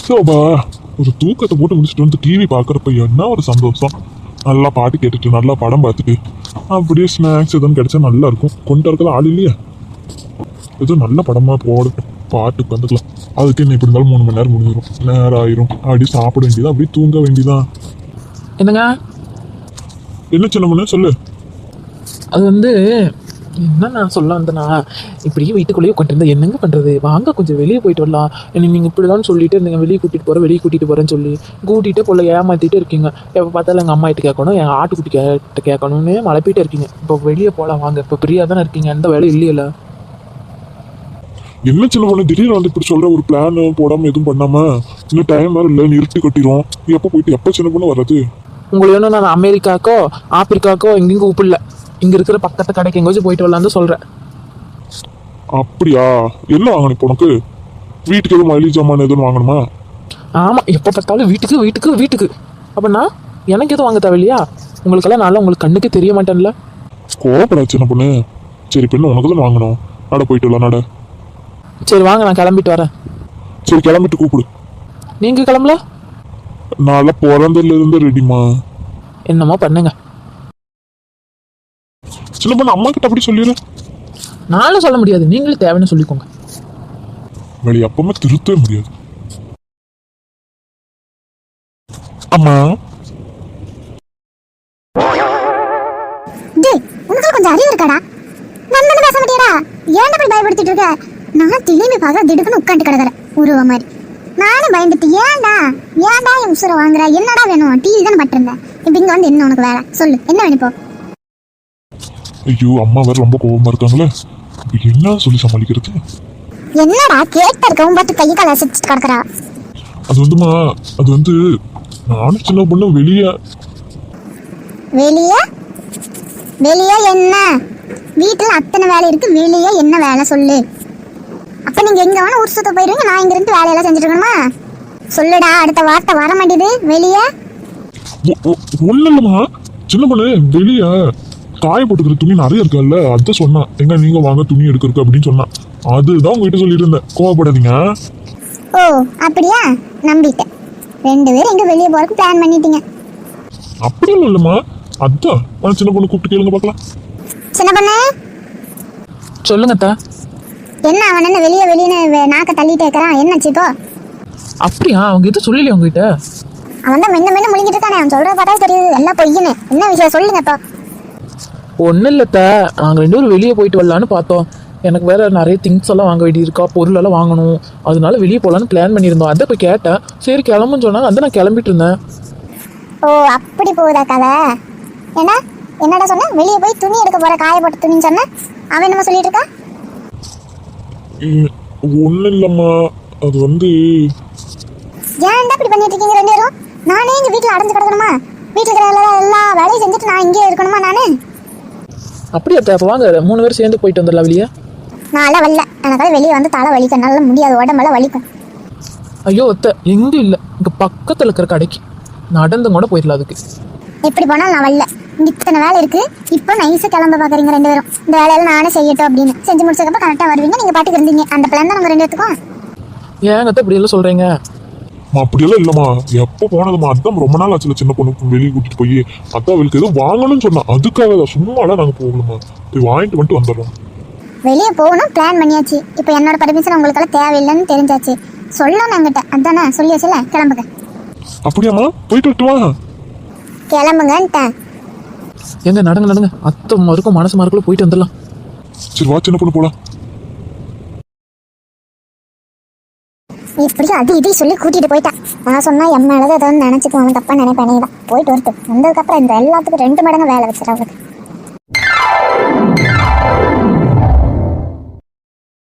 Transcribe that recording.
Sofa ஒரு தூக்கத்தை போட்டு முடிச்சுட்டு வந்து டிவி பார்க்குறப்ப என்ன ஒரு சந்தோஷம். நல்லா பாட்டு கேட்டுட்டு நல்லா படம் பார்த்துட்டு அப்படியே ஸ்நாக்ஸ் எதுவும் கிடைச்சா நல்லா இருக்கும். கொண்டு வரக்கலாம் ஆள் இல்லையா, எதுவும் நல்ல படமா போடு, பாட்டுக்கு வந்துக்கலாம். அதுக்கு என்ன இப்படி இருந்தாலும் 3 மணி நேரம் முடிஞ்சிடும், நேரம் ஆயிரும். அப்படியே சாப்பிட வேண்டியதான், அப்படியே தூங்க வேண்டியதான். என்னங்க என்ன சின்ன பண்ண சொல்லு. அது வந்து என்ன நான் சொல்ல வந்தேன்னா, இப்படியே வீட்டுக்குள்ளேயே உட்காந்துருந்தா என்னங்க பண்ணுறது? வாங்க கொஞ்சம் வெளியே போயிட்டு வரலாம். என்ன நீங்கள் இப்படி தான் சொல்லிட்டு இருந்தீங்க, வெளியே கூட்டிகிட்டு போகிறேன்னு சொல்லி கூட்டிகிட்டே போல ஏமாற்றிட்டே இருக்கீங்க. எப்போ பார்த்தாலும் எங்கள் அம்மா கிட்ட கேட்கணும், என் ஆட்டுக்குட்டி கிட்ட கேட்கணும்னு மழைப்பிட்டே இருக்கீங்க. இப்போ வெளியே போகலாம் வாங்க, இப்போ ஃப்ரீயாக தானே இருக்கீங்க, எந்த வேலையும் இல்லையில. என்ன சின்ன பொண்ணு திடீர்னு வந்து இப்படி சொல்ற? ஒரு பிளான் போடாம எதுவும் பண்ணாம இன்னும் டைம் வேற இல்லை, நிறுத்தி கட்டிடும். எப்போ போயிட்டு எப்போ சின்ன பொண்ணு வர்றது? உங்களுக்கு வேணும் நான் அமெரிக்காக்கோ ஆப்பிரிக்காக்கோ எங்கேயும் கூப்பிடல, இங்கே இருக்கிற பக்கத்து கடைக்கு எங்கேயாச்சும் போயிட்டு வரலான்னு சொல்கிறேன். அப்படியா? என்ன வாங்கணும் இப்போ உனக்கு? வீட்டுக்கு எதுவும் மளிகை ஜாமான் எதுவும் வாங்கணுமா? ஆமாம், எப்போ பார்த்தாலும் வீட்டுக்கு அப்படின்னா எனக்கு எதுவும் வாங்க தேவையில்லையா? உங்களுக்கெல்லாம் நல்லா உங்களுக்கு கண்ணுக்கு தெரிய மாட்டேன்ல. கோவப்படா சின்ன பொண்ணு. சரி பெண்ணு உனக்கு தான் வாங்கணும். நட போயிட்டு வரலாம் நட. சரி வாங்க, நான் கிளம்பிட்டு வரேன். சரி கிளம்பிட்டு கூப்பிடு. நீங்கள் கிளம்பல? நாளை பிறந்ததுல இருந்து ரெடிமா. என்னமோ பண்ணுங்க. சின்ன பொண்ணு அம்மா கிட்ட அப்படி சொல்லிடு. நானும் சொல்ல முடியாது, நீங்களும் தேவைன்னு சொல்லிக்கோங்க. வெளியே அப்பவுமே திருத்தவே முடியாது. அம்மா உனக்கு கொஞ்சம் அறிவு இருக்காடா? நம்ம பேச மாட்டியடா? ஏன்டா போய் பயப்படுத்திட்டு இருக்க? நான் திரும்பி பார்க்க திடுக்குன்னு உட்காந்து கிடக்குறேன் உருவ மாதிரி. நானும் பயந்துட்டு ஏன்டா என் உசுரை வாங்குற? என்னடா வேணும்? டிவி தானே பட்டிருந்தேன். இப்ப இங்க வந்து என்ன உனக்கு வேலை? சொல்லு, என்ன வேணும் இப்போ? ஐயோ அம்மா வேற ரொம்ப கோபமா இருக்காங்களே, என்ன சொல்லி சமாளிக்கிறது? என்னடா கேட்ட இருக்கவும் பார்த்து கையை கால அசைச்சிட்டு கிடக்குறா? அது வந்துமா, அது வந்து நானும் சின்ன பொண்ணு வெளியே என்ன வீட்டுல அத்தனை வேலை இருக்கு, வெளியே என்ன வேலை சொல்லு. அப்ப நீங்க எங்க வேணா ஊர் சுத்த போயிருவீங்க, நான் இங்க இருந்து வேலையெல்லாம் செஞ்சுட்டு இருக்கணுமா? சொல்லுடா, அடுத்த வார்த்தை வர மாட்டேது. வெளியே ஒண்ணு இல்லம்மா, சின்ன பொண்ணு வெளியே காய போட்டுக்கிற துணி நிறைய இருக்குல்ல, அதான் சொன்னான். எங்க நீங்க வாங்க துணி எடுக்கிறதுக்கு அப்படின்னு சொன்னான். அதுதான் உங்ககிட்ட சொல்லிட்டு இருந்தேன். கோவப்படாதீங்க. ஓ அப்படியா? நம்பிட்டேன். 2 பேரும் எங்க வெளியே போறதுக்கு பிளான் பண்ணிட்டீங்க. அப்படி இல்லம்மா, அதான் சின்ன பொண்ணு கூப்பிட்டு கேளுங்க பார்க்கலாம். சின்ன பொண்ணு சொல்லுங்க அத்தா. என்ன அவன் என்ன வெளியே நாக்க தள்ளிட்டே இருக்கிறான்? என்னாச்சு இப்போ? அப்படியா? அவங்க எதுவும் சொல்லலையா உங்ககிட்ட? அவன் தான் மென்ன முடிஞ்சிட்டு இருக்கானே, அவன் சொல்றத பார்த்தா தெரியுது எல்லாம் பொய்யுன்னு. என்ன விஷயம் சொல்லுங்க இப்போ. ஒன்றும் இல்லைத்த, நாங்கள் 2 பேரும் வெளியே போயிட்டு வரலான்னு பார்த்தோம். எனக்கு வேறு நிறைய திங்ஸ் எல்லாம் வாங்க வேண்டியிருக்கா, பொருளெல்லாம் வாங்கணும். அதனால வெளியே போகலான்னு பிளான் பண்ணியிருந்தோம். அதை போய் கேட்டேன், சரி கிளம்புன்னு சொன்னாங்க. அதை நான் கிளம்பிட்டு இருந்தேன். ஓ அப்படி போகுதா கதை? என்னடா சொன்ன? வெளியே போய் துணி எடுக்க போற, காய போட்ட துணின்னு சொன்ன. அவன் என்னமா சொல்லிட்டு இருக்கா? ஒன்றும் இல்லம்மா, அது வந்து ஏன்டா இப்படி பண்ணிட்டு இருக்கீங்க 2 பேரும்? நானே எங்க வீட்டில் அடைஞ்சு கிடக்கணுமா? வீட்டில் இருக்கிற எல்லா வேலையும் செஞ்சுட்டு நான் இங்கே இருக்கணுமா நானு? அப்படியா அத்தா? அப்போ வாங்க 3 பேரும் சேர்ந்து போயிட்டு வந்துடலாம் வெளியே. நான் வரல, எனக்காவது வெளியே வந்து தலை வலிக்க நல்லா முடியாது, உடம்பெல்லாம் வலிக்கும். ஐயோ அத்தை, எங்கே இல்லை, இங்கே பக்கத்தில் இருக்கிற கடைக்கு நடந்து கூட போயிடலாம். அதுக்கு எப்படி போனாலும் நான் வரல. இங்க இத்தனை வேலை இருக்கு, இப்போ நைஸா கிளம்ப பாக்குறீங்க 2 பேரும். இந்த வேலையெல்லாம் நானே செய்யட்டும் அப்படின்னு செஞ்சு முடிச்சதுக்கப்புறம் கரெக்டா வருவீங்க. நீங்க பாட்டுக்கு இருந்தீங்க. அந்த பிளான் தான் நம்ம 2 பேத்துக்கும். ஏங்க அத்தை இப்படி எல்லாம் சொல்றீங்க? அப்படியெல்லாம் இல்லம்மா, எப்போ போனதுமா, அதான் ரொம்ப நாள் ஆச்சுல சின்ன பொண்ணு வெளியே கூட்டிட்டு போய். அதான் அவளுக்கு எதுவும் வாங்கணும்னு சொன்னா, அதுக்காக தான். சும்மாலாம் நாங்க போகணுமா, போய் வாங்கிட்டு வந்துட்டு வந்துடுறோம். வெளியே போகணும் பிளான் பண்ணியாச்சு. இப்போ என்னோட பர்மிஷன் உங்களுக்கெல்லாம் தேவையில்லைன்னு தெரிஞ்சாச்சு. சொல்லணும் என்கிட்ட, அதானே சொல்லியாச்சுல. கிளம்புங்க. அப்படியாம்மா? போயிட்டு வரட்டுமா? கிளம்புங்கன்ட்டேன். எங்க நடங்க, அத்தை மறுக்கும் மனசு மார்க்குள்ள போயிட்டு வந்துடலாம். சரி வா சின்ன பொண்ணு போலாம். இப்படி அது இதை சொல்லி கூட்டிட்டு போயிட்டான். நான் சொன்னா என் மேலதான் ஏதாவது நினைச்சுக்குவான், தப்பா நினைப்பேனே தான். போயிட்டு வரட்டும். வந்ததுக்கப்புறம் இந்த எல்லாத்துக்கும் 2 மடங்கு வேலை வச்சிடறேன் அவளுக்கு.